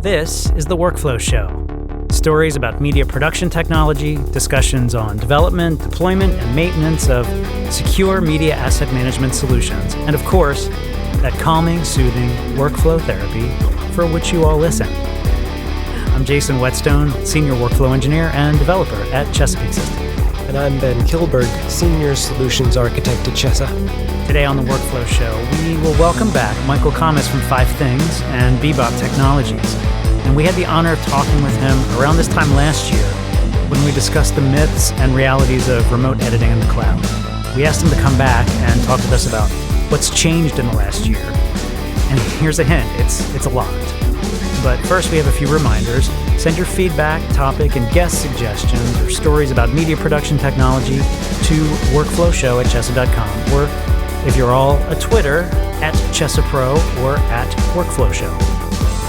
This is the Workflow Show. Stories about media production technology, discussions on development, deployment, and maintenance of secure media asset management solutions, and of course, that calming, soothing workflow therapy for which you all listen. I'm Jason Whetstone, Senior Workflow Engineer and Developer at Chesapeake Systems. And I'm Ben Kilberg, Senior Solutions Architect at CHESA. Today on the Workflow Show, we will welcome back Michael Kammes from Five Things and Bebop Technologies. And we had the honor of talking with him around this time last year when we discussed the myths and realities of remote editing in the cloud. We asked him to come back and talk with us about what's changed in the last year. And here's a hint, it's a lot. But first we have a few reminders. Send your feedback, topic, and guest suggestions or stories about media production technology to workflowshow@chesa.com, or if you're all a Twitter, at ChesaPro or at Workflowshow.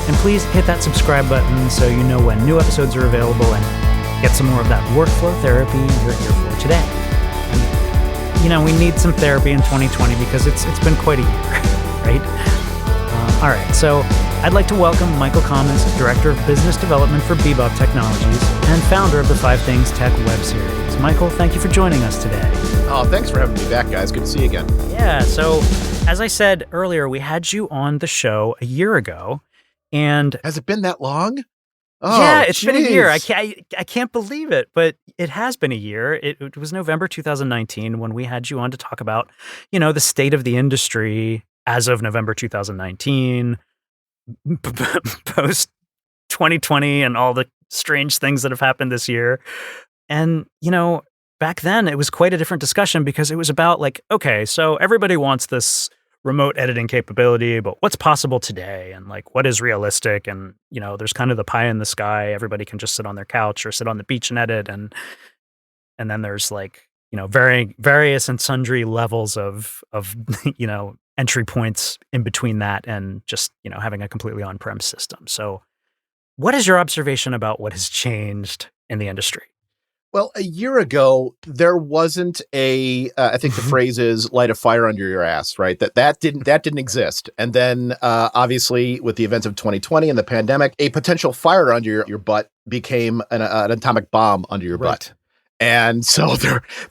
And please hit that subscribe button so you know when new episodes are available and get some more of that workflow therapy you're here for today. And, we need some therapy in 2020 because it's been quite a year, right? All right, so I'd like to welcome Michael Kammes, Director of Business Development for Bebop Technologies and founder of the Five Things Tech web series. Michael, thank you for joining us today. Oh, thanks for having me back, guys. Good to see you again. Yeah, so as I said earlier, we had you on the show a year ago, and has it been that long? Oh, yeah, it's geez. been a year. I can't believe it, but it has been a year. It was November 2019 when we had you on to talk about, the state of the industry as of November 2019, post 2020 and all the strange things that have happened this year. And, back then it was quite a different discussion because it was about okay, so everybody wants this remote editing capability, but what's possible today and what is realistic? And, there's kind of the pie in the sky. Everybody can just sit on their couch or sit on the beach and edit. And then there's various and sundry levels of entry points in between that and just, having a completely on-prem system. So what is your observation about what has changed in the industry? Well, a year ago, there wasn't I think the phrase is light a fire under your ass, right? That didn't exist. And then obviously with the events of 2020 and the pandemic, a potential fire under your butt became an atomic bomb under your butt. And so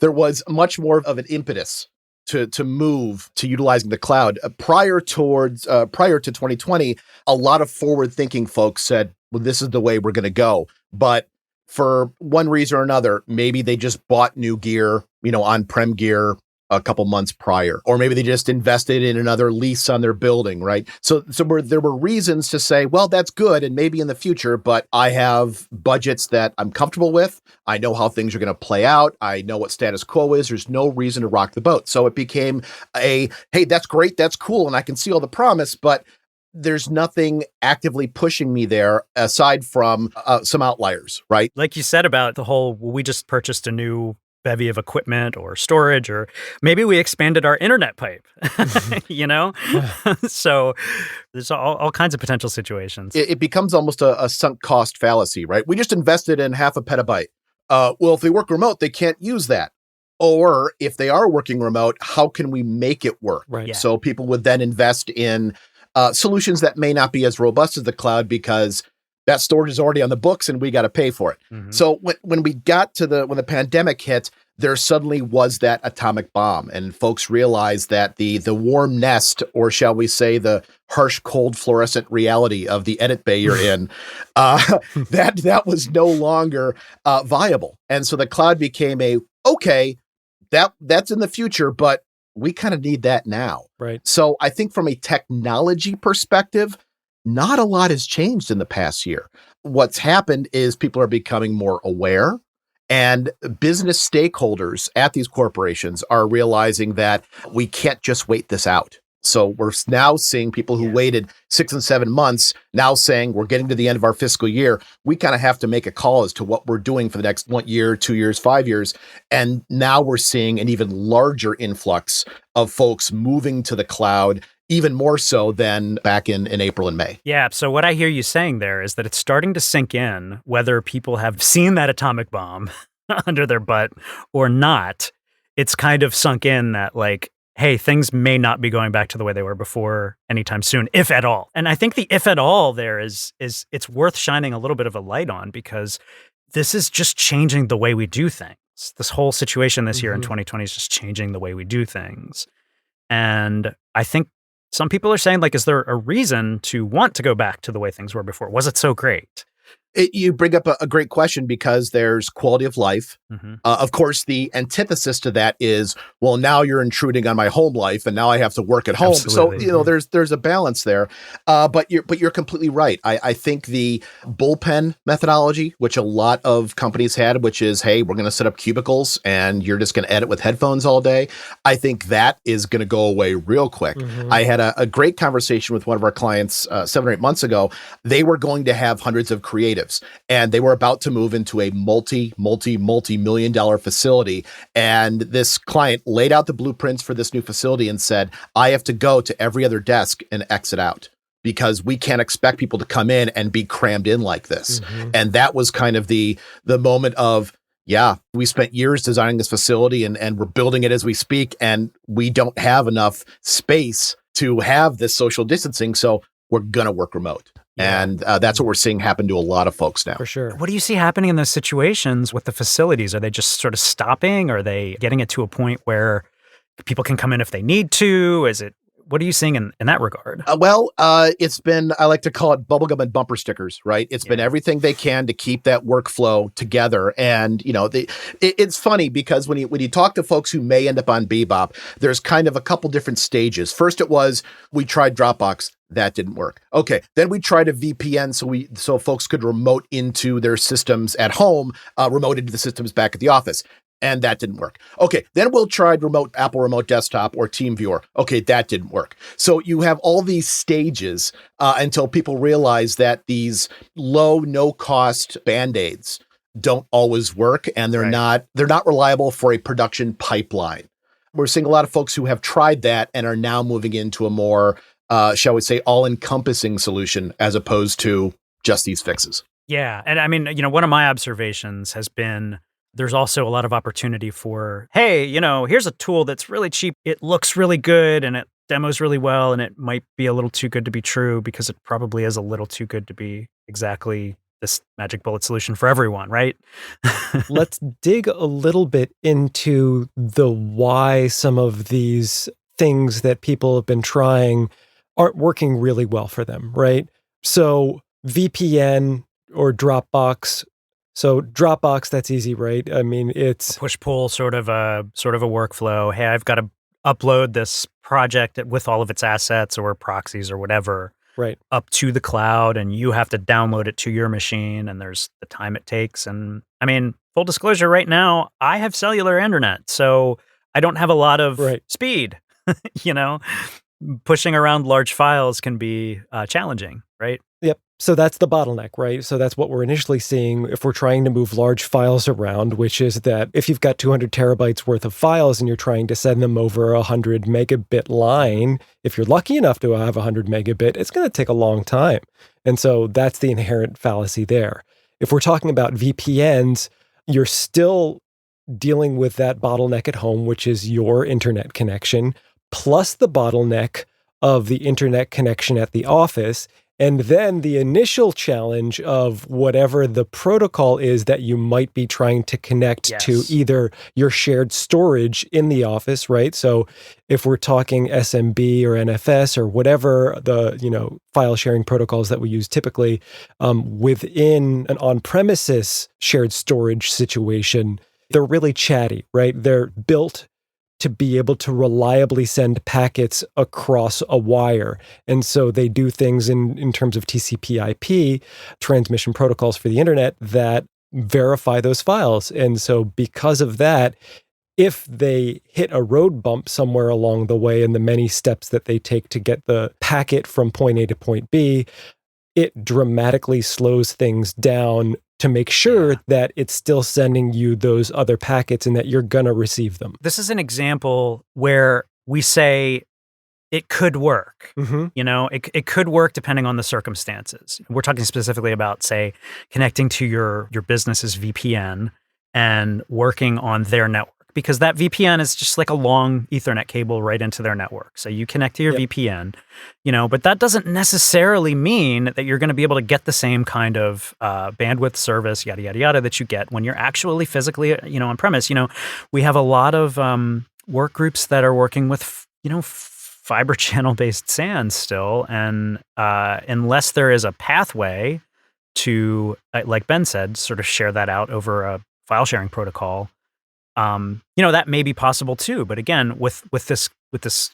there was much more of an impetus to move to utilizing the cloud. Prior to 2020, a lot of forward-thinking folks said, well, this is the way we're going to go. But for one reason or another, maybe they just bought new gear, on-prem gear a couple months prior, or maybe they just invested in another lease on their building, right? So there were reasons to say, well, that's good, and maybe in the future, but I have budgets that I'm comfortable with. I know how things are going to play out. I know what status quo is. There's no reason to rock the boat. So it became hey, that's great, that's cool, and I can see all the promise, but there's nothing actively pushing me there aside from some outliers, right? Like you said about the whole, we just purchased a new bevy of equipment or storage, or maybe we expanded our internet pipe, So there's all kinds of potential situations. It becomes almost a sunk cost fallacy, right? We just invested in half a petabyte. Well, if they work remote, they can't use that. Or if they are working remote, how can we make it work? Right. Yeah. So people would then invest in solutions that may not be as robust as the cloud because that storage is already on the books and we got to pay for it. Mm-hmm. So when we got to when the pandemic hit, there suddenly was that atomic bomb, and folks realized that the warm nest, or shall we say the harsh, cold, fluorescent reality of the edit bay you're in, that was no longer viable. And so the cloud became that's in the future, but we kind of need that now. Right. So I think from a technology perspective, not a lot has changed in the past year. What's happened is people are becoming more aware, and business stakeholders at these corporations are realizing that we can't just wait this out. So we're now seeing people who waited 6 and 7 months now saying we're getting to the end of our fiscal year. We kind of have to make a call as to what we're doing for the next 1 year, 2 years, 5 years. And now we're seeing an even larger influx of folks moving to the cloud, even more so than back in April and May. Yeah. So what I hear you saying there is that it's starting to sink in whether people have seen that atomic bomb under their butt or not. It's kind of sunk in that hey, things may not be going back to the way they were before anytime soon, if at all. And I think the if at all there is it's worth shining a little bit of a light on, because this is just changing the way we do things. This whole situation this year in 2020 is just changing the way we do things. And I think some people are saying, like, is there a reason to want to go back to the way things were before? Was it so great? You bring up a great question, because there's quality of life. Of course, the antithesis to that is, well, now you're intruding on my home life, and now I have to work at home. Absolutely. So there's a balance there. But you're completely right. I think the bullpen methodology, which a lot of companies had, which is, hey, we're going to set up cubicles and you're just going to edit with headphones all day. I think that is going to go away real quick. I had a great conversation with one of our clients 7 or 8 months ago. They were going to have hundreds of creatives, and they were about to move into a multi-million dollar facility. And this client laid out the blueprints for this new facility and said, I have to go to every other desk and exit out, because we can't expect people to come in and be crammed in like this. And that was kind of the moment of, yeah, we spent years designing this facility and we're building it as we speak, and we don't have enough space to have this social distancing. So we're going to work remote. Yeah. And that's what we're seeing happen to a lot of folks now. For sure. What do you see happening in those situations with the facilities? Are they just sort of stopping? Are they getting it to a point where people can come in if they need to? What are you seeing in that regard? It's been, I like to call it bubblegum and bumper stickers, right? It's been everything they can to keep that workflow together. And, it's funny, because when you talk to folks who may end up on Bebop, there's kind of a couple different stages. First, it was, we tried Dropbox. That didn't work. Okay. Then we tried a VPN so folks could remote into their systems at home, remote into the systems back at the office. And that didn't work. Okay, then we'll try Apple Remote Desktop or TeamViewer. Okay, that didn't work. So you have all these stages until people realize that these low, no-cost Band-Aids don't always work, and they're not reliable for a production pipeline. We're seeing a lot of folks who have tried that and are now moving into a more, shall we say, all-encompassing solution as opposed to just these fixes. Yeah, and I mean, one of my observations has been, there's also a lot of opportunity for, hey, here's a tool that's really cheap. It looks really good and it demos really well, and it might be a little too good to be true, because it probably is a little too good to be exactly this magic bullet solution for everyone, right? Let's dig a little bit into the why some of these things that people have been trying aren't working really well for them, right? So VPN or Dropbox. So Dropbox, that's easy, right? I mean, it's push-pull sort of a workflow. Hey, I've got to upload this project with all of its assets or proxies or whatever, right, up to the cloud, and you have to download it to your machine, and there's the time it takes. And I mean, full disclosure, right now, I have cellular internet, so I don't have a lot of speed. Pushing around large files can be challenging, right? Yep. So that's the bottleneck, right? So that's what we're initially seeing if we're trying to move large files around, which is that if you've got 200 terabytes worth of files and you're trying to send them over a 100 megabit line, if you're lucky enough to have 100 megabit, it's going to take a long time. And so that's the inherent fallacy there. If we're talking about VPNs, you're still dealing with that bottleneck at home, which is your internet connection, plus the bottleneck of the internet connection at the office. And then the initial challenge of whatever the protocol is that you might be trying to connect to either your shared storage in the office, right? So if we're talking SMB or NFS or whatever the file sharing protocols that we use typically within an on-premises shared storage situation, they're really chatty, right? They're built to be able to reliably send packets across a wire. And so they do things in terms of TCP/IP, transmission protocols for the internet, that verify those files. And so because of that, if they hit a road bump somewhere along the way in the many steps that they take to get the packet from point A to point B, it dramatically slows things down to make sure that it's still sending you those other packets and that you're going to receive them. This is an example where we say it could work. It could work depending on the circumstances. We're talking specifically about, say, connecting to your business's VPN and working on their network. because that VPN is just like a long Ethernet cable right into their network. So you connect to your VPN, but that doesn't necessarily mean that you're going to be able to get the same kind of bandwidth service, yada, yada, yada, that you get when you're actually physically, on premise. We have a lot of work groups that are working with, fiber channel based SAN still. And unless there is a pathway to, like Ben said, sort of share that out over a file sharing protocol, that may be possible too. But again, with this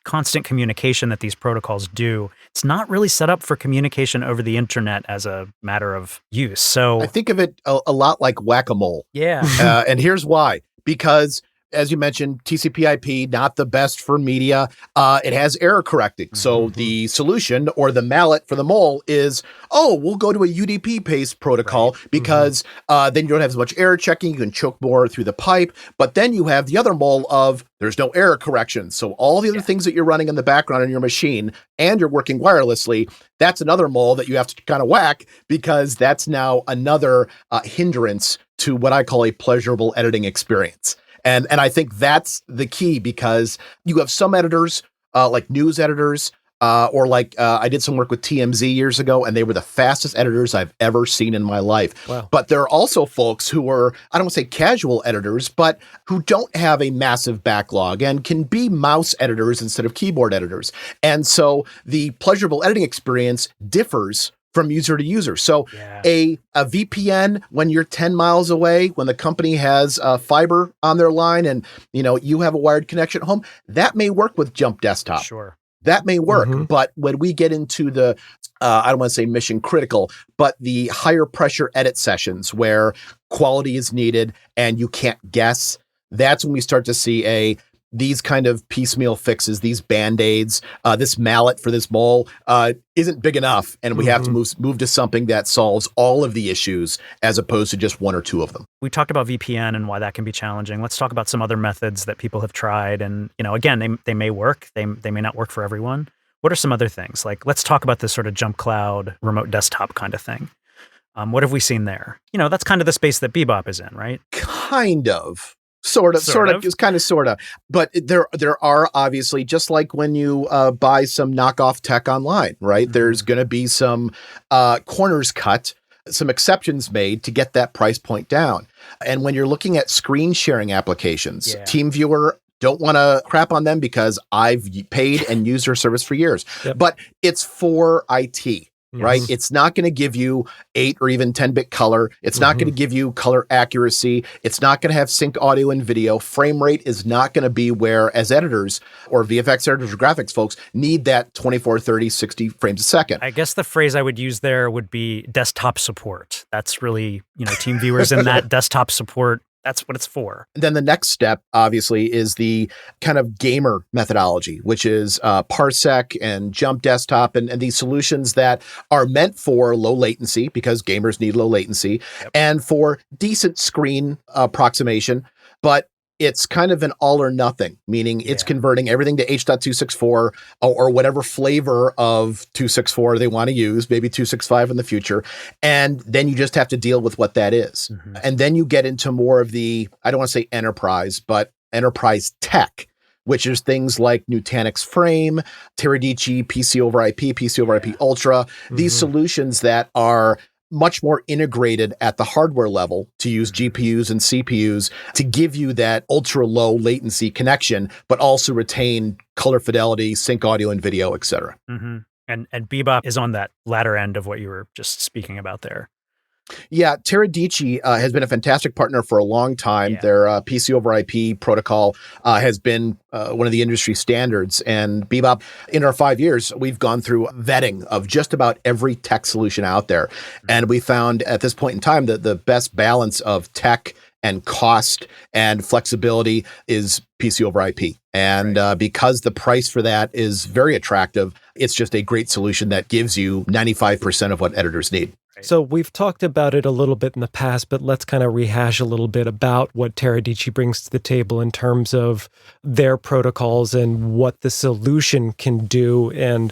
constant communication that these protocols do, it's not really set up for communication over the internet as a matter of use. So I think of it a lot like whack-a-mole. Yeah. And here's why. Because as you mentioned, TCP/IP, not the best for media. It has error correcting. So the solution or the mallet for the mole is, we'll go to a UDP-based protocol because then you don't have as much error checking. You can choke more through the pipe. But then you have the other mole of there's no error correction. So all the other things that you're running in the background on your machine and you're working wirelessly, that's another mole that you have to kind of whack because that's now another hindrance to what I call a pleasurable editing experience. And I think that's the key because you have some editors, like news editors, or like I did some work with TMZ years ago, and they were the fastest editors I've ever seen in my life. Wow. But there are also folks who are, I don't want to say casual editors, but who don't have a massive backlog and can be mouse editors instead of keyboard editors. And so the pleasurable editing experience differs from user to user. So a VPN when you're 10 miles away, when the company has fiber on their line and you have a wired connection at home, that may work with Jump Desktop. Sure. That may work. But when we get into the, I don't want to say mission critical, but the higher pressure edit sessions where quality is needed and you can't guess, that's when we start to see these kind of piecemeal fixes, these Band-Aids, this mallet for this mole isn't big enough. And we have to move to something that solves all of the issues as opposed to just one or two of them. We talked about VPN and why that can be challenging. Let's talk about some other methods that people have tried. And, again, they may work. They may not work for everyone. What are some other things? Like, let's talk about this sort of jump cloud, remote desktop kind of thing. What have we seen there? That's kind of the space that Bebop is in, right? Kind of. Sort of. It's kind of sort of. But there are obviously, just like when you buy some knockoff tech online, right? There's going to be some corners cut, some exceptions made to get that price point down. And when you're looking at screen sharing applications, TeamViewer, don't want to crap on them because I've paid and used their service for years. But it's for IT. Right? It's not going to give you 8 or even 10-bit color. It's not going to give you color accuracy. It's not going to have sync audio and video. Frame rate is not going to be where, as editors or VFX editors or graphics folks, need that 24, 30, 60 frames a second. I guess the phrase I would use there would be desktop support. That's really, TeamViewer's in that desktop support. That's what it's for. And then the next step, obviously, is the kind of gamer methodology, which is Parsec and Jump Desktop and these solutions that are meant for low latency because gamers need low latency and for decent screen approximation. But it's kind of an all or nothing, meaning it's converting everything to H.264 or whatever flavor of 264 they want to use, maybe 265 in the future. And then you just have to deal with what that is. And then you get into more of the, I don't want to say enterprise, but enterprise tech, which is things like Nutanix Frame, Teradici, PC over IP, PC over IP Ultra, these solutions that are much more integrated at the hardware level to use GPUs and CPUs to give you that ultra low latency connection, but also retain color fidelity, sync audio and video, et cetera. And Bebop is on that latter end of what you were just speaking about there. Yeah, Teradici has been a fantastic partner for a long time. Their PC over IP protocol has been one of the industry standards. And Bebop, in our 5 years, we've gone through vetting of just about every tech solution out there. And we found at this point in time that the best balance of tech and cost and flexibility is PC over IP. And because the price for that is very attractive, it's just a great solution that gives you 95% of what editors need. So we've talked about it a little bit in the past, but let's kind of rehash a little bit about what Teradici brings to the table in terms of their protocols and what the solution can do and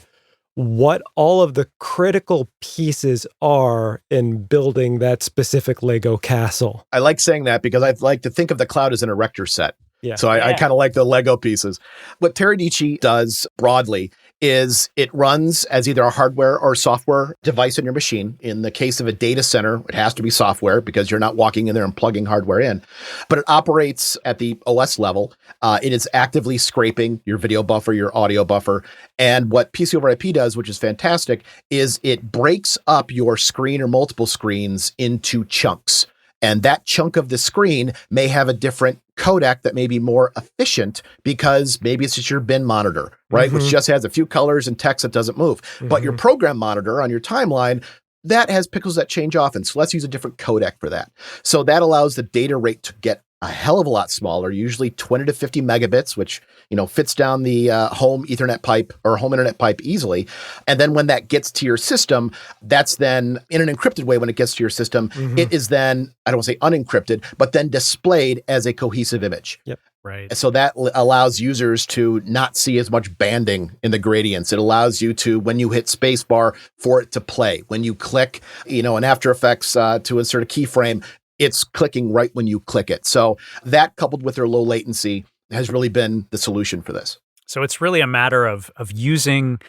what all of the critical pieces are in building that specific Lego castle. I like saying that because I like to think of the cloud as an erector set. Yeah. So I kind of like the Lego pieces. What Teradici does broadly is it runs as either a hardware or software device in your machine. In the case of a data center, it has to be software because you're not walking in there and plugging hardware in. But it operates at the OS level. It is actively scraping your video buffer, your audio buffer. And what PC over IP does, which is fantastic, is it breaks up your screen or multiple screens into chunks. And that chunk of the screen may have a different codec that may be more efficient because maybe it's just your bin monitor, right? Which just has a few colors and text that doesn't move. But your program monitor on your timeline, that has pixels that change often. So let's use a different codec for that. So that allows the data rate to get a hell of a lot smaller, usually 20 to 50 megabits, which, fits down the home Ethernet pipe or home internet pipe easily. And then when that gets to your system, that's then in an encrypted way. When it gets to your system, it is then, I don't want to say unencrypted, but then displayed as a cohesive image. Yep. Right. So that allows users to not see as much banding in the gradients. It allows you to, when you hit spacebar, for it to play. When you click, in After Effects to insert a keyframe, it's clicking right when you click it. So that, coupled with their low latency, has really been the solution for this. So it's really a matter of using,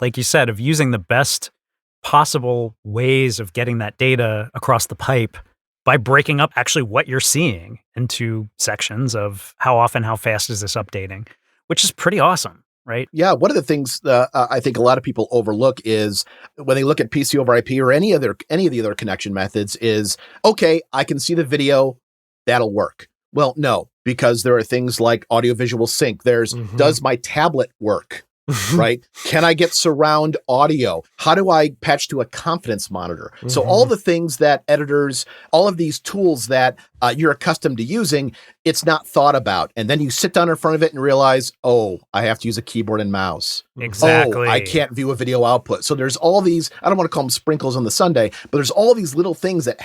like you said, of using the best possible ways of getting that data across the pipe by breaking up actually what you're seeing into sections of how often, how fast is this updating, which is pretty awesome. Right. Yeah. One of the things I think a lot of people overlook is when they look at PC over IP or any of the other connection methods is, okay, I can see the video, that'll work. Well, no, because there are things like audiovisual sync. There's, does my tablet work? Right? Can I get surround audio? How do I patch to a confidence monitor? So all the things that editors, all of these tools that you're accustomed to using, it's not thought about. And then you sit down in front of it and realize, oh, I have to use a keyboard and mouse. Exactly. Oh, I can't view a video output. So there's all these, I don't want to call them sprinkles on the sundae, but there's all these little things that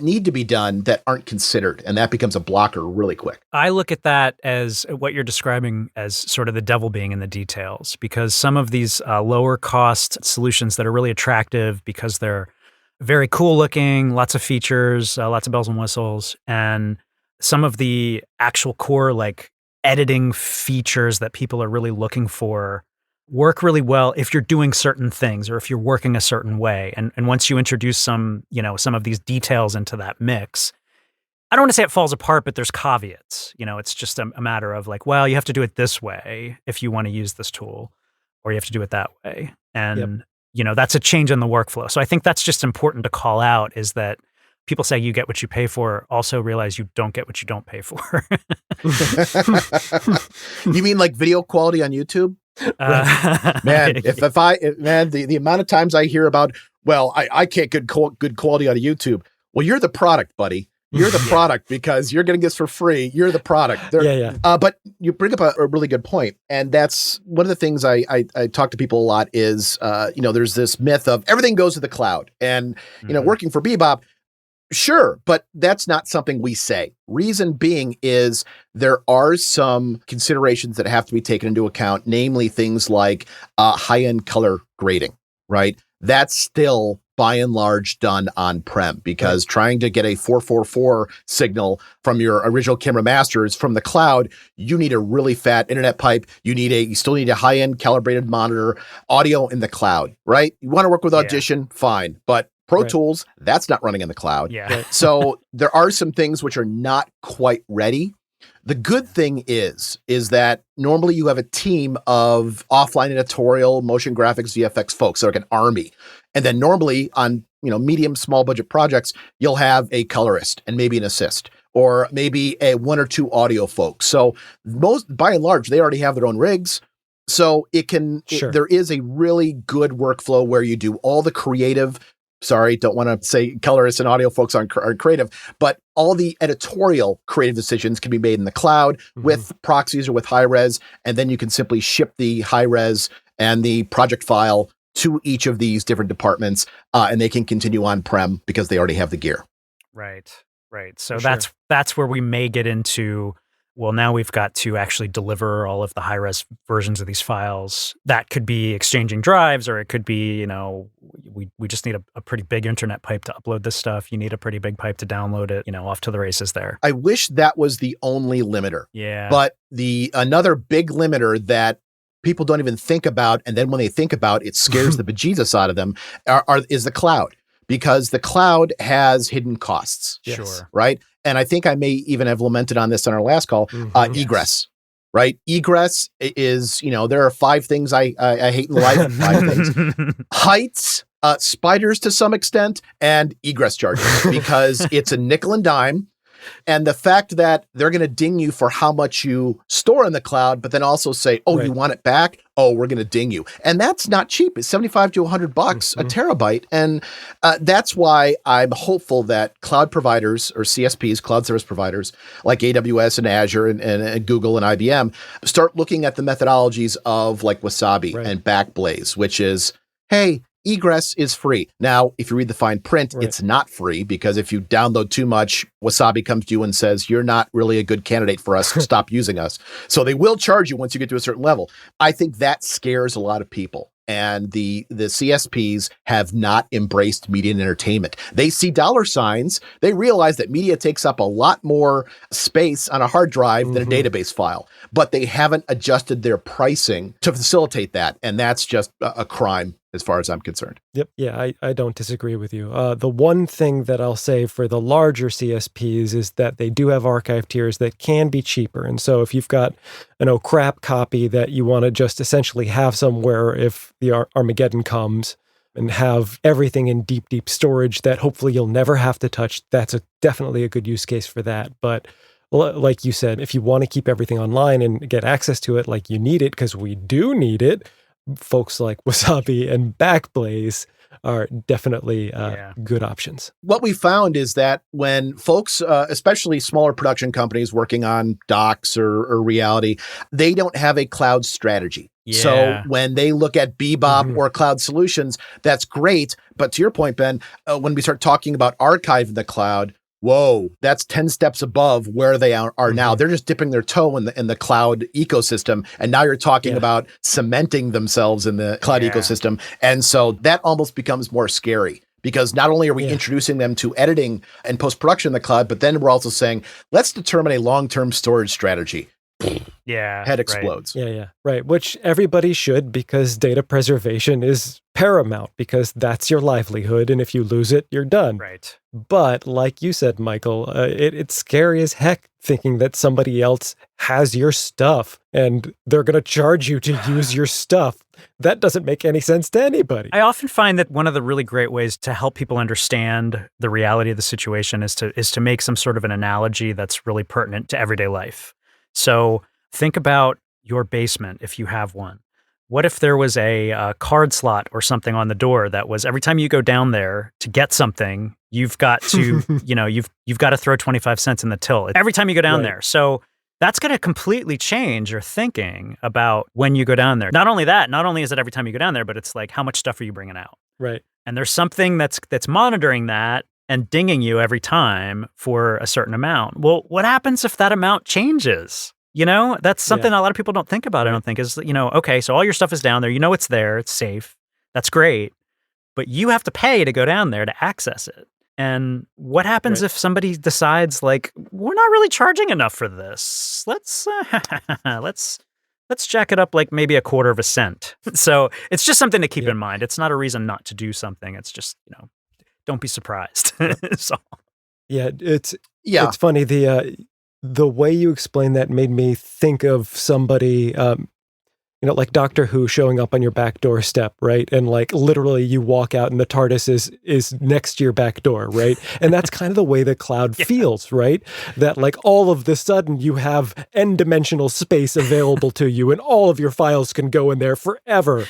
need to be done that aren't considered. And that becomes a blocker really quick. I look at that as what you're describing as sort of the devil being in the details, because some of these lower cost solutions that are really attractive because they're very cool looking, lots of features, lots of bells and whistles, and some of the actual core like editing features that people are really looking for work really well if you're doing certain things or if you're working a certain way. And once you introduce some of these details into that mix, I don't want to say it falls apart, but there's caveats. It's just a matter of like, well, you have to do it this way if you want to use this tool, or you have to do it that way. And, that's a change in the workflow. So I think that's just important to call out, is that people say you get what you pay for, also realize you don't get what you don't pay for. You mean like video quality on YouTube? Man, the amount of times I hear about, well, I can't get good quality on YouTube. Well, you're the product, buddy. You're the product, because you're getting this for free. You're the product. But you bring up a really good point. And that's one of the things I talk to people a lot is, there's this myth of everything goes to the cloud. And, working for Bebop, sure, but that's not something we say. Reason being is there are some considerations that have to be taken into account, namely things like high-end color grading, right? That's still by and large done on-prem, because trying to get a 444 signal from your original camera masters from the cloud, you need a really fat internet pipe. You still need a high-end calibrated monitor, audio in the cloud, right? You want to work with Audition, fine, but Pro Tools, that's not running in the cloud. Yeah. So there are some things which are not quite ready. The good thing is that normally you have a team of offline editorial, motion graphics, VFX folks, so like an army. And then normally on, medium, small budget projects, you'll have a colorist and maybe an assist, or maybe a one or two audio folks. So by and large, they already have their own rigs. So there is a really good workflow where you do all the creative. Sorry, don't want to say colorists and audio folks aren't creative, but all the editorial creative decisions can be made in the cloud with proxies or with high res. And then you can simply ship the high res and the project file to each of these different departments, and they can continue on-prem because they already have the gear. Right. So that's where we may get into well, now we've got to actually deliver all of the high-res versions of these files. That could be exchanging drives, or it could be, you know, we just need a pretty big internet pipe to upload this stuff. You need a pretty big pipe to download it, you know, off to the races there. I wish that was the only limiter. Yeah. But another big limiter that people don't even think about, and then when they think about it, scares the bejesus out of them, is the cloud. Because the cloud has hidden costs. Sure. Right? And I think I may even have lamented on this on our last call, egress. Right? Egress is, you know, there are 5 things I hate in life. 5 things. Heights, spiders to some extent, and egress charges. Because it's a nickel and dime. And the fact that they're going to ding you for how much you store in the cloud, but then also say, oh, you want it back? Oh, we're going to ding you. And that's not cheap. It's $75 to $100 a terabyte. And that's why I'm hopeful that cloud providers or CSPs, cloud service providers like AWS and Azure and Google and IBM start looking at the methodologies of like Wasabi and Backblaze, which is, hey, egress is free. Now, if you read the fine print, it's not free, because if you download too much, Wasabi comes to you and says, you're not really a good candidate for us, stop using us. So they will charge you once you get to a certain level. I think that scares a lot of people. And the CSPs have not embraced media and entertainment. They see dollar signs. They realize that media takes up a lot more space on a hard drive than a database file, but they haven't adjusted their pricing to facilitate that. And that's just a crime as far as I'm concerned. Yep. Yeah, I don't disagree with you. The one thing that I'll say for the larger CSPs is that they do have archive tiers that can be cheaper. And so if you've got an crap copy that you want to just essentially have somewhere if the Armageddon comes, and have everything in deep, deep storage that hopefully you'll never have to touch, that's definitely a good use case for that. But like you said, if you want to keep everything online and get access to it like you need it, because we do need it, folks like Wasabi and Backblaze are definitely good options. What we found is that when folks, especially smaller production companies working on docs or reality, they don't have a cloud strategy. Yeah. So when they look at Bebop or cloud solutions, that's great. But to your point, Ben, when we start talking about archive in the cloud, whoa, that's 10 steps above where they are now. They're just dipping their toe in the cloud ecosystem. And now you're talking about cementing themselves in the cloud ecosystem. And so that almost becomes more scary, because not only are we introducing them to editing and post-production in the cloud, but then we're also saying, let's determine a long-term storage strategy. Head explodes. Right. Which everybody should, because data preservation is paramount, because that's your livelihood. And if you lose it, you're done. Right. But like you said, Michael, it's scary as heck thinking that somebody else has your stuff and they're going to charge you to use your stuff. That doesn't make any sense to anybody. I often find that one of the really great ways to help people understand the reality of the situation is to make some sort of an analogy that's really pertinent to everyday life. So think about your basement if you have one. What if there was a card slot or something on the door that was, every time you go down there to get something, you've got to, you've got to throw 25 cents in the till every time you go down there. So that's going to completely change your thinking about when you go down there. Not only is it every time you go down there, but it's like, how much stuff are you bringing out? Right. And there's something that's monitoring that and dinging you every time for a certain amount. Well, what happens if that amount changes? You know, that's something a lot of people don't think about, I don't think, is, okay, so all your stuff is down there. You know it's there. It's safe. That's great. But you have to pay to go down there to access it. And what happens if somebody decides, like, we're not really charging enough for this? Let's jack it up like maybe 1/4 cent. So it's just something to keep in mind. It's not a reason not to do something. It's just, don't be surprised. So. Yeah, it's funny. The way you explained that made me think of somebody, like Doctor Who showing up on your back doorstep, right? And like literally you walk out and the TARDIS is next to your back door, right? And that's kind of the way the cloud feels, right? That like all of the sudden you have n-dimensional space available to you and all of your files can go in there forever.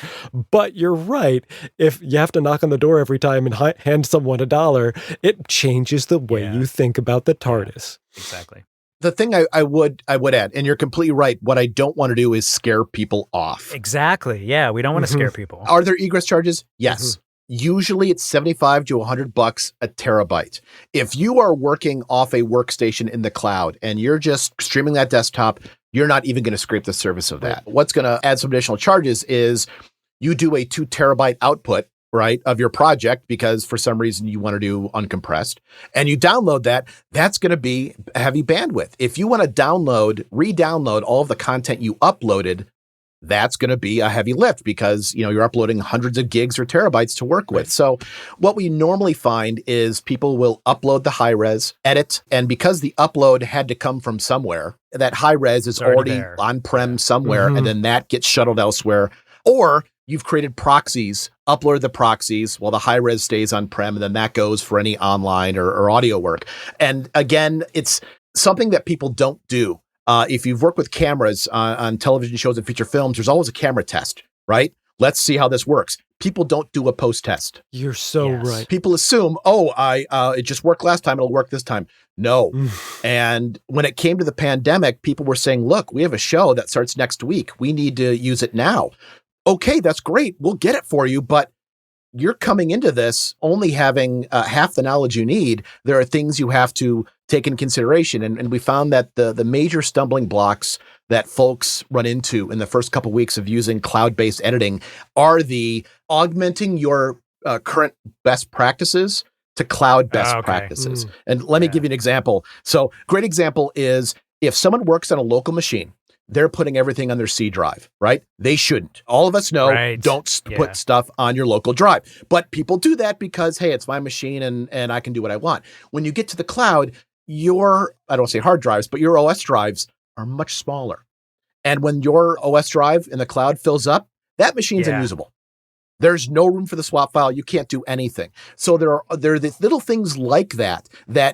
But you're right. If you have to knock on the door every time and hand someone $1, it changes the way you think about the TARDIS. Exactly. The thing I would add, and you're completely right, what I don't want to do is scare people off. Exactly. Yeah, we don't want to scare people. Are there egress charges? Yes. Usually it's 75 to $100 a terabyte. If you are working off a workstation in the cloud and you're just streaming that desktop, you're not even going to scrape the surface of that. What's going to add some additional charges is you do a 2 terabyte output, right, of your project because for some reason you want to do uncompressed, and you download that, that's going to be heavy bandwidth. If you want to re-download all of the content you uploaded, that's going to be a heavy lift because, you're uploading hundreds of gigs or terabytes to work with. So what we normally find is people will upload the high res, edit, and because the upload had to come from somewhere, that high res is already on-prem somewhere, and then that gets shuttled elsewhere. Or you've created proxies, uploaded the proxies while the high res stays on-prem, and then that goes for any online or audio work. And again, it's something that people don't do. If you've worked with cameras on television shows and feature films, there's always a camera test, right? Let's see how this works. People don't do a post-test. You're so right. People assume, it just worked last time, it'll work this time. No. And when it came to the pandemic, people were saying, look, we have a show that starts next week. We need to use it now. Okay, that's great. We'll get it for you, but you're coming into this only having half the knowledge you need. There are things you have to take in consideration. And we found that the major stumbling blocks that folks run into in the first couple of weeks of using cloud-based editing are the augmenting your current best practices to cloud best practices. And let me give you an example. So great example is if someone works on a local machine, they're putting everything on their C drive, right? They shouldn't. All of us know, don't put stuff on your local drive. But people do that because, hey, it's my machine and I can do what I want. When you get to the cloud, I don't say hard drives, but your OS drives are much smaller. And when your OS drive in the cloud fills up, that machine's unusable. There's no room for the swap file. You can't do anything. So there are these little things like that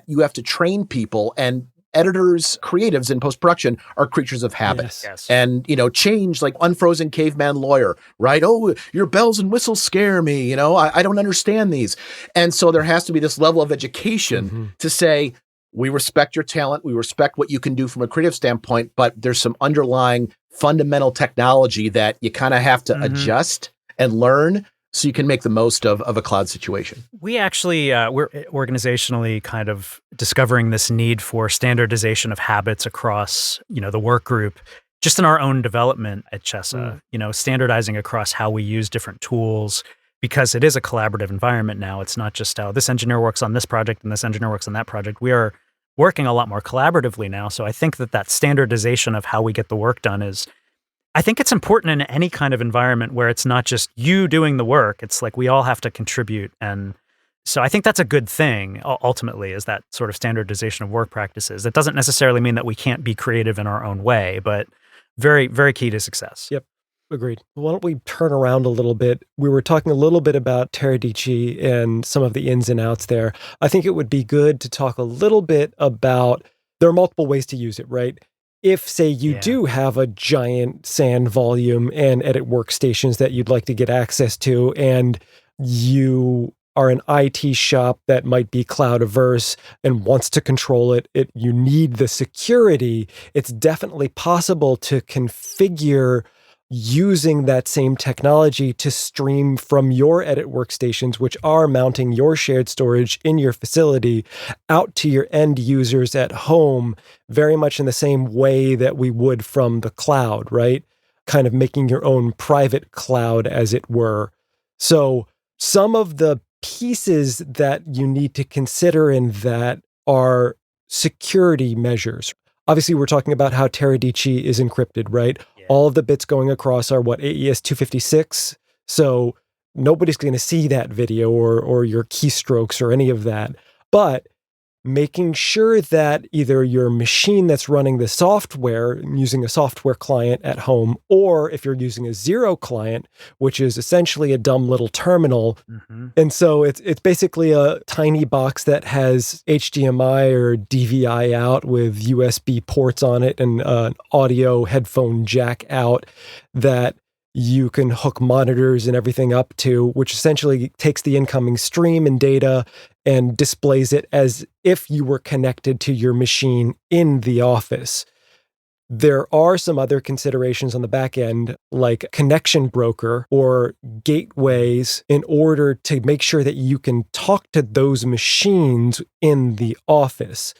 you have to train people, and editors, creatives in post-production are creatures of habit. Yes. And, change like unfrozen caveman lawyer, right? Oh, your bells and whistles scare me. I don't understand these. And so there has to be this level of education to say, we respect your talent. We respect what you can do from a creative standpoint, but there's some underlying fundamental technology that you kind of have to adjust and learn so you can make the most of a cloud situation. We actually, we're organizationally kind of discovering this need for standardization of habits across, the work group, just in our own development at CHESA, standardizing across how we use different tools, because it is a collaborative environment now. It's not just how this engineer works on this project and this engineer works on that project. We are working a lot more collaboratively now. So I think that standardization of how we get the work done I think it's important in any kind of environment where it's not just you doing the work. It's like we all have to contribute. And so I think that's a good thing, ultimately, is that sort of standardization of work practices. It doesn't necessarily mean that we can't be creative in our own way, but very, very key to success. Yep. Agreed. Why don't we turn around a little bit? We were talking a little bit about Teradici and some of the ins and outs there. I think it would be good to talk a little bit about, there are multiple ways to use it, right? If, say, you do have a giant SAN volume and edit workstations that you'd like to get access to, and you are an IT shop that might be cloud averse and wants to control it, you need the security, it's definitely possible to configure using that same technology to stream from your edit workstations, which are mounting your shared storage in your facility, out to your end users at home, very much in the same way that we would from the cloud, right? Kind of making your own private cloud, as it were. So some of the pieces that you need to consider in that are security measures. Obviously, we're talking about how Teradici is encrypted, right? All of the bits going across are AES 256. So nobody's going to see that video or your keystrokes or any of that. But making sure that either your machine that's running the software, using a software client at home, or if you're using a zero client, which is essentially a dumb little terminal. And so it's basically a tiny box that has HDMI or DVI out with USB ports on it and an audio headphone jack out that you can hook monitors and everything up to, which essentially takes the incoming stream and data and displays it as if you were connected to your machine in the office. There are some other considerations on the back end, like connection broker or gateways, in order to make sure that you can talk to those machines in the office.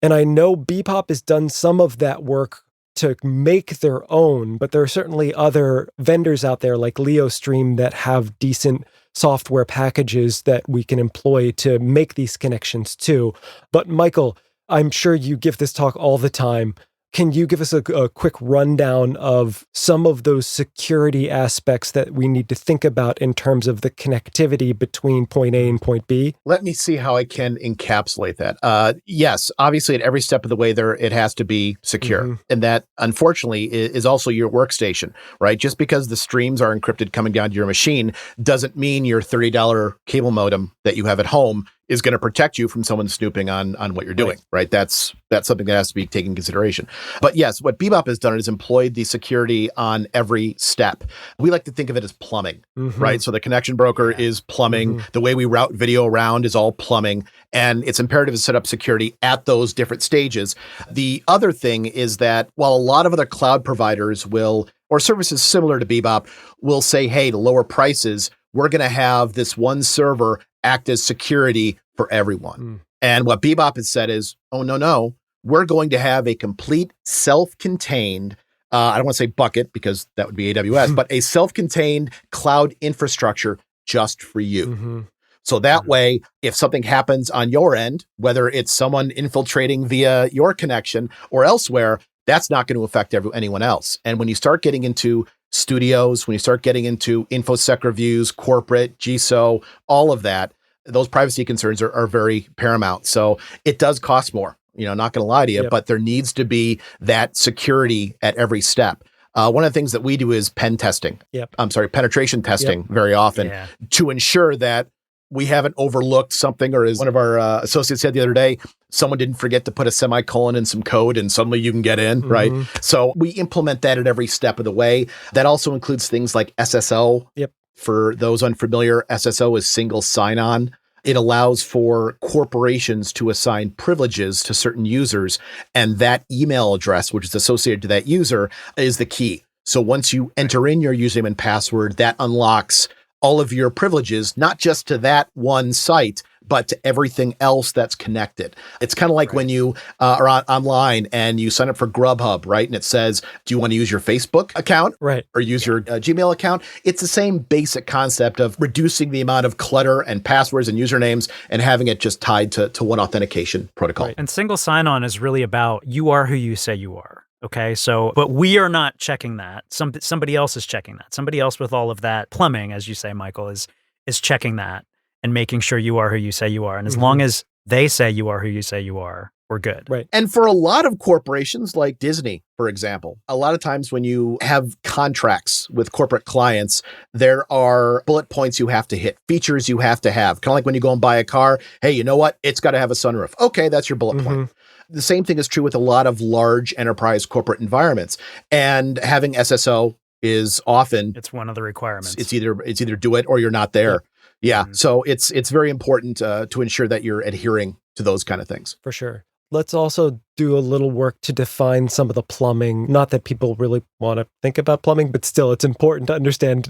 And I know Bebop has done some of that work to make their own, but there are certainly other vendors out there like LeoStream that have decent software packages that we can employ to make these connections too. But Michael, I'm sure you give this talk all the time. Can you give us a quick rundown of some of those security aspects that we need to think about in terms of the connectivity between point A and point B? Let me see how I can encapsulate that. Yes, obviously at every step of the way it has to be secure. Mm-hmm. And that, unfortunately, is also your workstation, right? Just because the streams are encrypted coming down to your machine doesn't mean your $30 cable modem that you have at home is going to protect you from someone snooping on what you're doing, right? That's something that has to be taken into consideration. But yes, what Bebop has done is employed the security on every step. We like to think of it as plumbing, right? So the connection broker is plumbing. The way we route video around is all plumbing. And it's imperative to set up security at those different stages. The other thing is that while a lot of other cloud providers will, or services similar to Bebop, will say, hey, to lower prices, we're going to have this one server act as security for everyone. And what Bebop has said is, oh, no, we're going to have a complete self-contained, I don't want to say bucket because that would be AWS, but a self-contained cloud infrastructure just for you. So that way, if something happens on your end, whether it's someone infiltrating via your connection or elsewhere, that's not going to affect anyone else. And when you start getting into studios, when you start getting into InfoSec reviews, corporate, GSO, all of that, those privacy concerns are very paramount. So it does cost more, not going to lie to you, but there needs to be that security at every step. One of the things that we do is penetration testing very often to ensure that we haven't overlooked something, or as one of our associates said the other day, someone didn't forget to put a semicolon in some code and suddenly you can get in, right? So we implement that at every step of the way. That also includes things like SSO. For those unfamiliar, SSO is single sign-on. It allows for corporations to assign privileges to certain users, and that email address, which is associated to that user, is the key. So once you enter in your username and password, that unlocks all of your privileges, not just to that one site, but to everything else that's connected. It's kind of like when you are online and you sign up for Grubhub, right? And it says, do you want to use your Facebook account? Right. Or use your Gmail account? It's the same basic concept of reducing the amount of clutter and passwords and usernames and having it just tied to one authentication protocol. Right. And single sign-on is really about you are who you say you are. Okay, so, but we are not checking that. Somebody else is checking that. Somebody else with all of that plumbing, as you say, Michael, is checking that and making sure you are who you say you are. And as long as they say you are who you say you are, we're good. Right. And for a lot of corporations like Disney, for example, a lot of times when you have contracts with corporate clients, there are bullet points you have to hit, features you have to have. Kind of like when you go and buy a car. Hey, you know what? It's got to have a sunroof. Okay, that's your bullet point. The same thing is true with a lot of large enterprise corporate environments. And having SSO is often... It's one of the requirements. It's either do it or you're not there. Yeah. So it's very important to ensure that you're adhering to those kind of things. For sure. Let's also do a little work to define some of the plumbing. Not that people really want to think about plumbing, but still, it's important to understand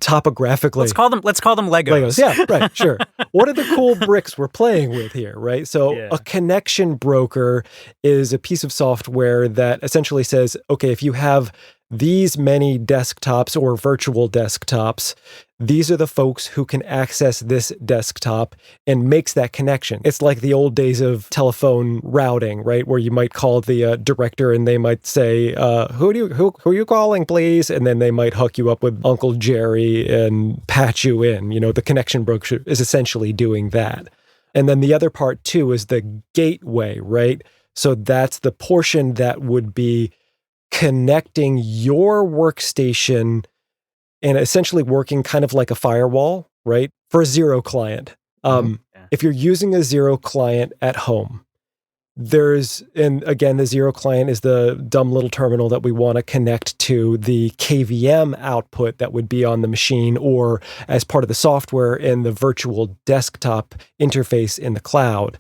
topographically. Let's call them Legos. Yeah, right, sure. What are the cool bricks we're playing with here, right? So a connection broker is a piece of software that essentially says, okay, if you have these many desktops or virtual desktops, these are the folks who can access this desktop, and makes that connection. It's like the old days of telephone routing, right? Where you might call the director and they might say, who are you calling, please? And then they might hook you up with Uncle Jerry and patch you in. The connection broker is essentially doing that. And then the other part too is the gateway, right? So that's the portion that would be connecting your workstation and essentially working kind of like a firewall, right? For a zero client. If you're using a zero client at home, and again, the zero client is the dumb little terminal that we want to connect to the KVM output that would be on the machine or as part of the software in the virtual desktop interface in the cloud.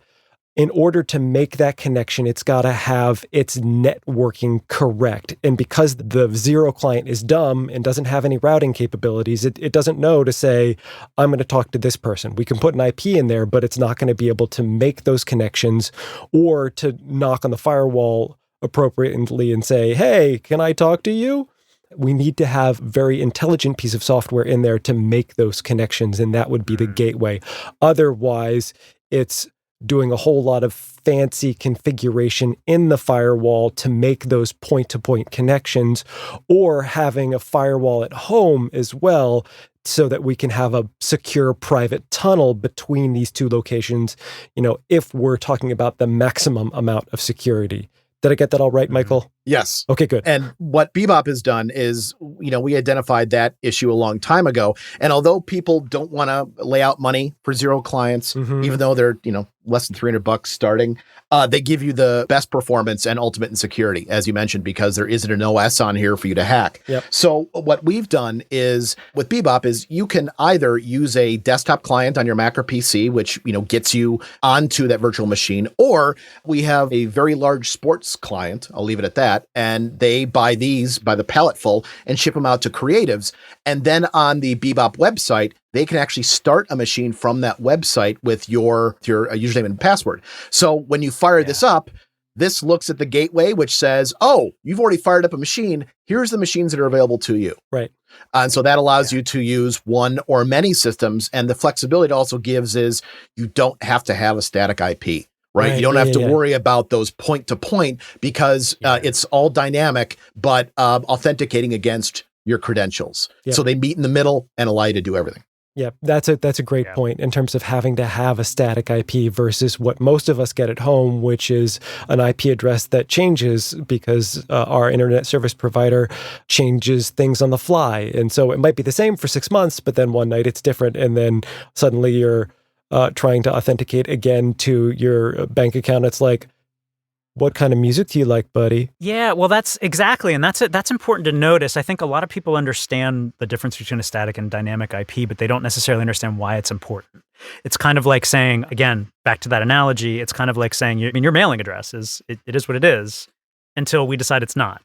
in order to make that connection, it's got to have its networking correct. And because the zero client is dumb and doesn't have any routing capabilities, it doesn't know to say, I'm going to talk to this person. We can put an IP in there, but it's not going to be able to make those connections or to knock on the firewall appropriately and say, hey, can I talk to you? We need to have very intelligent piece of software in there to make those connections, and that would be the gateway. Otherwise, it's doing a whole lot of fancy configuration in the firewall to make those point-to-point connections, or having a firewall at home as well so that we can have a secure private tunnel between these two locations, if we're talking about the maximum amount of security. Did I get that all right, Michael? Yes. Okay, good. And what Bebop has done is, we identified that issue a long time ago. And although people don't want to lay out money for zero clients, even though they're, less than $300 starting, they give you the best performance and ultimate in security, as you mentioned, because there isn't an OS on here for you to hack. Yep. So what we've done is with Bebop is you can either use a desktop client on your Mac or PC, which, gets you onto that virtual machine, or we have a very large sports client. I'll leave it at that. And they buy these by the palletful and ship them out to creatives. And then on the Bebop website, they can actually start a machine from that website with your username and password. So when you fire this up, this looks at the gateway, which says, oh, you've already fired up a machine. Here's the machines that are available to you. Right. And so that allows you to use one or many systems. And the flexibility it also gives is you don't have to have a static IP. Right. You don't have to worry about those point to point because it's all dynamic, but authenticating against your credentials. Yep. So they meet in the middle and allow you to do everything. Yeah, that's a great point in terms of having to have a static IP versus what most of us get at home, which is an IP address that changes because our internet service provider changes things on the fly. And so it might be the same for 6 months, but then one night it's different. And then suddenly you're trying to authenticate again to your bank account. It's like, what kind of music do you like, buddy? Yeah, well, that's exactly. And that's important to notice. I think a lot of people understand the difference between a static and dynamic IP, but they don't necessarily understand why it's important. It's kind of like saying, again, back to that analogy, it's kind of like saying, your mailing address it is what it is until we decide it's not.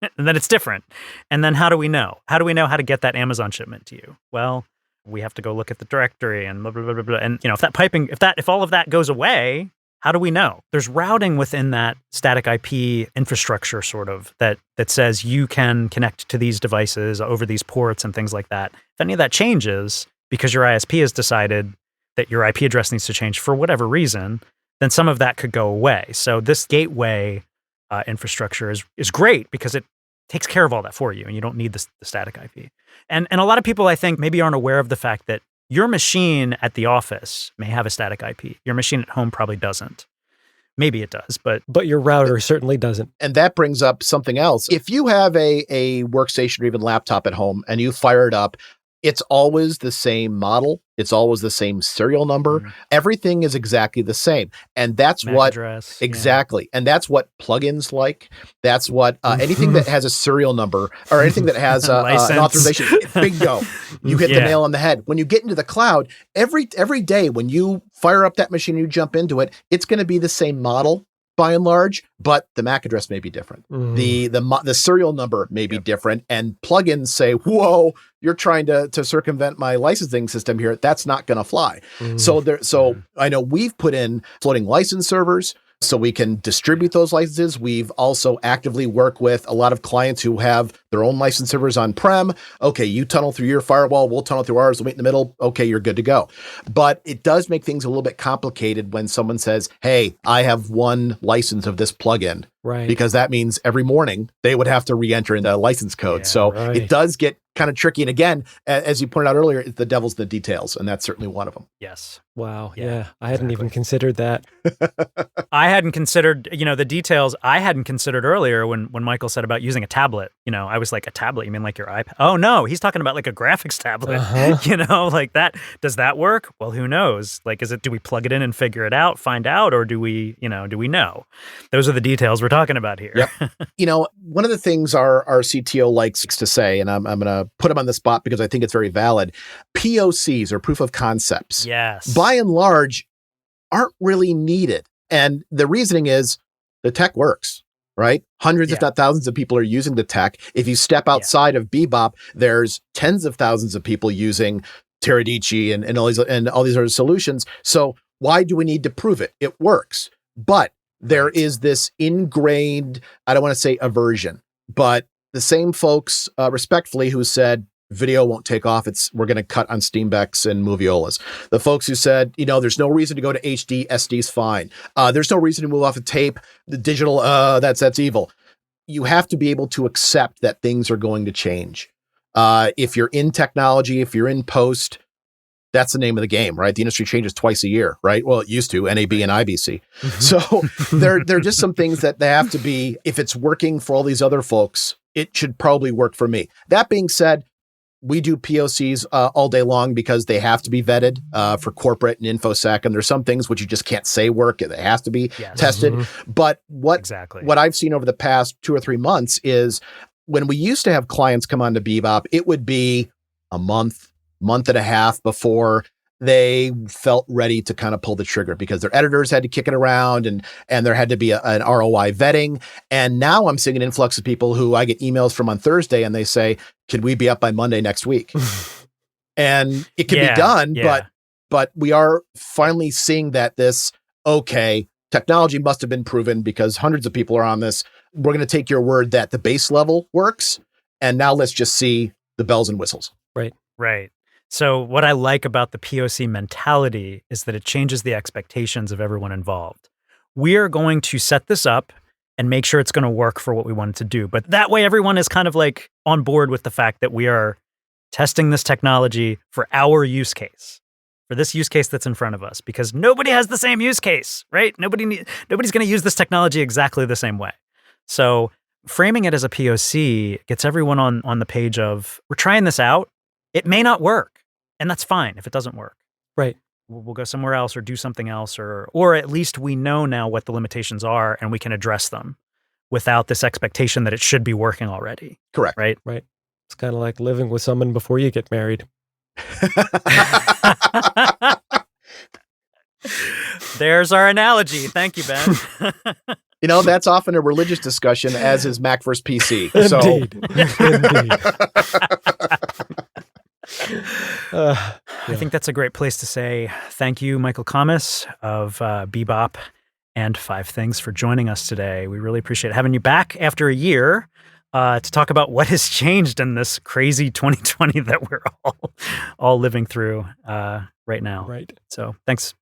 And then it's different. And then how do we know? How do we know how to get that Amazon shipment to you? Well, we have to go look at the directory and blah, blah, blah, blah, blah. And, if all of that goes away, how do we know? There's routing within that static IP infrastructure sort of that says you can connect to these devices over these ports and things like that. If any of that changes because your ISP has decided that your IP address needs to change for whatever reason, then some of that could go away. So this gateway infrastructure is great because it takes care of all that for you and you don't need the static IP. And a lot of people, I think, maybe aren't aware of the fact that your machine at the office may have a static IP. Your machine at home probably doesn't. Maybe it does, but your router certainly doesn't. And that brings up something else. If you have a workstation or even laptop at home and you fire it up, it's always the same model. It's always the same serial number. Mm-hmm. Everything is exactly the same. And that's Mac what address, exactly. And that's what plugins like. That's what anything that has a serial number or anything that has an authorization. Bingo. You hit the nail on the head. When you get into the cloud, every day when you fire up that machine and you jump into it, it's going to be the same model by and large, but the MAC address may be different. Mm. The serial number may be different, and plugins say, "Whoa, you're trying to circumvent my licensing system here. That's not going to fly." Mm. So I know we've put in floating license servers so we can distribute those licenses. We've also actively worked with a lot of clients who have their own license servers on-prem. Okay, you tunnel through your firewall, we'll tunnel through ours, we'll meet in the middle. Okay, you're good to go. But it does make things a little bit complicated when someone says, hey, I have one license of this plugin. Right. Because that means every morning they would have to re-enter in the license code. It does get kind of tricky. And again, as you pointed out earlier, the devil's in the details, and that's certainly one of them. Yes. Wow. Yeah. I hadn't even considered that. I hadn't considered, the details I hadn't considered earlier when Michael said about using a tablet. I was like, a tablet? You mean like your iPad? Oh, no, he's talking about like a graphics tablet, like that. Does that work? Well, who knows? Like, do we plug it in and figure it out, find out, or do we know? Those are the details we're talking about here. Yep. One of the things our CTO likes to say, and I'm going to put him on the spot because I think it's very valid, POCs or proof of concepts. Yes. By and large, aren't really needed. And the reasoning is the tech works, right? Hundreds, if not thousands of people are using the tech. If you step outside of Bebop, there's tens of thousands of people using Teradici and all these other solutions. So why do we need to prove it? It works. But there is this ingrained, I don't want to say aversion, but the same folks, respectfully, who said video won't take off, we're going to cut on Steambecs and Moviolas. The folks who said, there's no reason to go to HD, SD's fine. There's no reason to move off of tape, the digital, that's evil. You have to be able to accept that things are going to change. If you're in technology, if you're in post, that's the name of the game, right? The industry changes twice a year, right? Well, it used to, NAB and IBC. So there are just some things that they have to be, if it's working for all these other folks, it should probably work for me. That being said, we do POCs all day long because they have to be vetted for corporate and InfoSec. And there's some things which you just can't say work. It has to be tested. But what I've seen over the past 2 or 3 months is when we used to have clients come onto Bebop, it would be a month and a half before they felt ready to kind of pull the trigger because their editors had to kick it around and there had to be an ROI vetting. And now I'm seeing an influx of people who I get emails from on Thursday and they say, can we be up by Monday next week? And it can be done, but we are finally seeing that technology must have been proven because hundreds of people are on this. We're going to take your word that the base level works. And now let's just see the bells and whistles. Right. So what I like about the POC mentality is that it changes the expectations of everyone involved. We are going to set this up and make sure it's going to work for what we want it to do. But that way everyone is kind of like on board with the fact that we are testing this technology for our use case, for this use case that's in front of us, because nobody has the same use case, right? Nobody's going to use this technology exactly the same way. So framing it as a POC gets everyone on the page of, we're trying this out. It may not work, and that's fine if it doesn't work. Right. We'll go somewhere else or do something else, or at least we know now what the limitations are and we can address them without this expectation that it should be working already. Correct. Right? Right. It's kind of like living with someone before you get married. There's our analogy. Thank you, Ben. That's often a religious discussion, as is Mac versus PC. I think that's a great place to say thank you, Michael Kammes of Bebop and 5 Things for joining us today. We really appreciate having you back after a year to talk about what has changed in this crazy 2020 that we're all living through right now. Right. So thanks